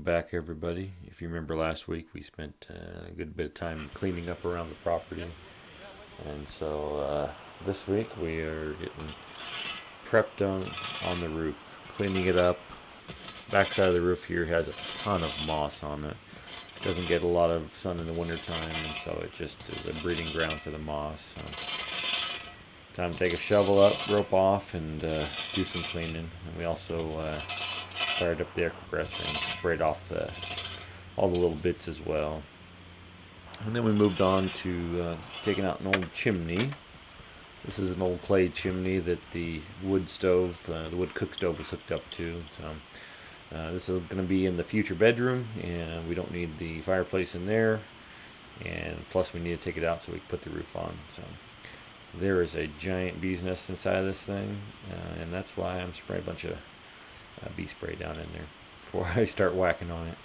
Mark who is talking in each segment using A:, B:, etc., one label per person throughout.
A: back, everybody. If you remember last week, we spent a good bit of time cleaning up around the property. And so this week we are getting prepped on the roof, cleaning it up. Backside of the roof here has a ton of moss on it. Doesn't get a lot of sun in the wintertime, and so it just is a breeding ground for the moss. So time to take a shovel up, rope off, and do some cleaning. And we also fired up the air compressor and sprayed off all the little bits as well. And then we moved on to taking out an old chimney. This is an old clay chimney that the wood stove, the wood cook stove, was hooked up to. So this is going to be in the future bedroom, and we don't need the fireplace in there. And plus, we need to take it out so we can put the roof on. So there is a giant bee's nest inside of this thing, and that's why I'm spraying a bunch of bee spray down in there before I start whacking on it.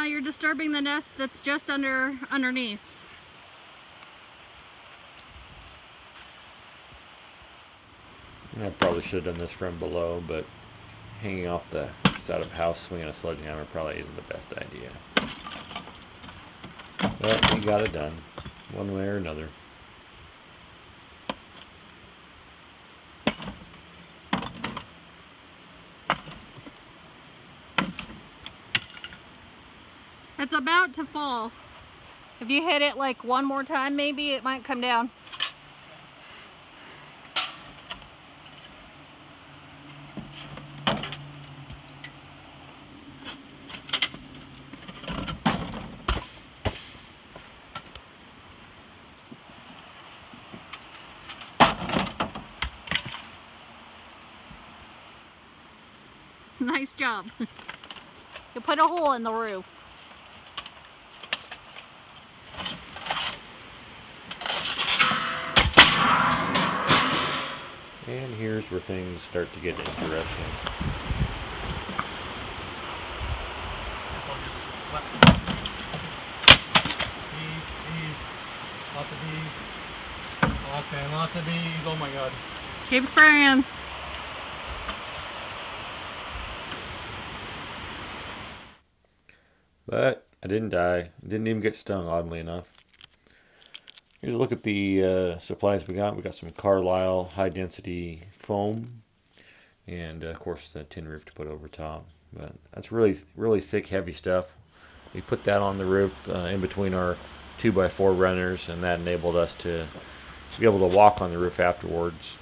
B: You're disturbing the nest that's just underneath.
A: I probably should have done this from below, but hanging off the side of the house swinging a sledgehammer probably isn't the best idea. But we got it done, one way or another.
B: It's about to fall. If you hit it like one more time, maybe it might come down. Nice job. You put a hole in the roof.
A: And here's where things start to get interesting.
C: Lots of bees, oh my god.
B: Keep spraying.
A: But I didn't die. I didn't even get stung, oddly enough. Here's a look at the supplies we got. We got some Carlisle high density foam, and of course the tin roof to put over top. But that's really thick, heavy stuff. We put that on the roof in between our 2x4 runners, and that enabled us to be able to walk on the roof afterwards.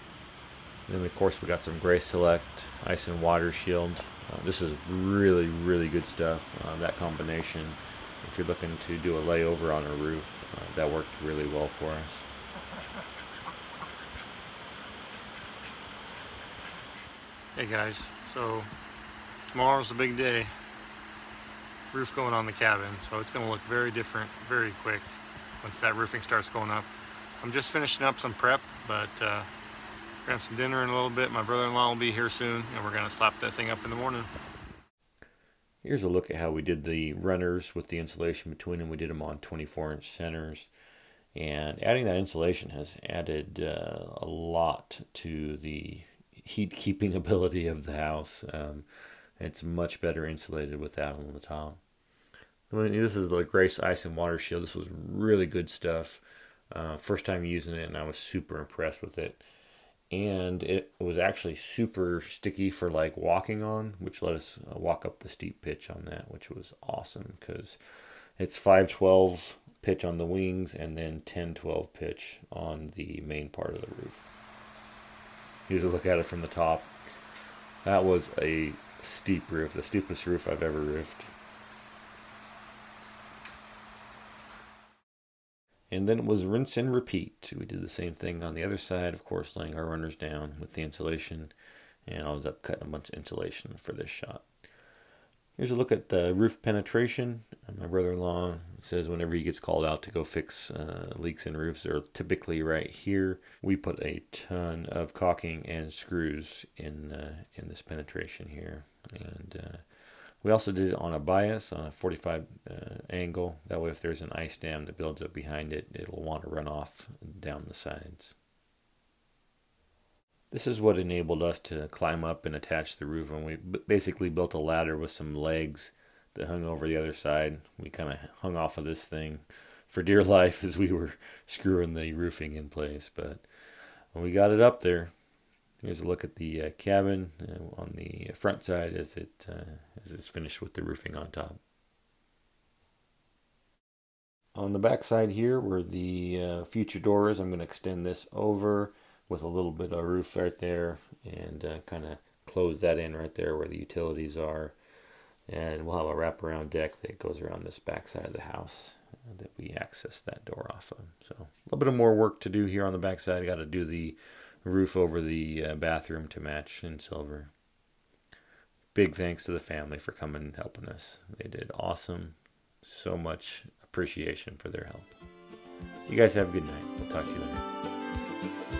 A: And then of course we got some Gray Select ice and water shield. This is really good stuff. That combination, if you're looking to do a layover on a roof, that worked really well for us.
C: Hey guys, so tomorrow's the big day. Roof going on the cabin, so it's going to look very different very quick once that roofing starts going up. I'm just finishing up some prep, but we're going to have some dinner in a little bit. My brother-in-law will be here soon, and we're going to slap that thing up in the morning.
A: Here's a look at how we did the runners with the insulation between them. We did them on 24-inch centers, and adding that insulation has added a lot to the heat keeping ability of the house. It's much better insulated with that on the top. This is the Grace Ice and Water Shield. This was really good stuff. First time using it, and I was super impressed with it. And it was actually super sticky for like walking on, which let us walk up the steep pitch on that, which was awesome because it's 512 pitch on the wings and then 1012 pitch on the main part of the roof. Here's a look at it from the top. That was a steep roof, the steepest roof I've ever roofed. And then it was rinse and repeat. We did the same thing on the other side, of course, laying our runners down with the insulation. And I was up cutting a bunch of insulation for this shot. Here's a look at the roof penetration. My brother-in-law says whenever he gets called out to go fix leaks in roofs, they're typically right here. We put a ton of caulking and screws in this penetration here, and we also did it on a bias on a 45 angle. That way, if there's an ice dam that builds up behind it, it'll want to run off down the sides. This is what enabled us to climb up and attach the roof, and we basically built a ladder with some legs that hung over the other side. We kind of hung off of this thing for dear life as we were screwing the roofing in place. But when we got it up there, here's a look at the cabin on the front side as it's finished with the roofing on top. On the back side here were the future doors. I'm going to extend this over with a little bit of roof right there, and kind of close that in right there where the utilities are. And we'll have a wraparound deck that goes around this back side of the house that we access that door off of. So a little bit of more work to do here on the back side. Got to do the roof over the bathroom to match in silver. Big thanks to the family for coming and helping us. They did awesome. So much appreciation for their help. You guys have a good night. We'll talk to you later.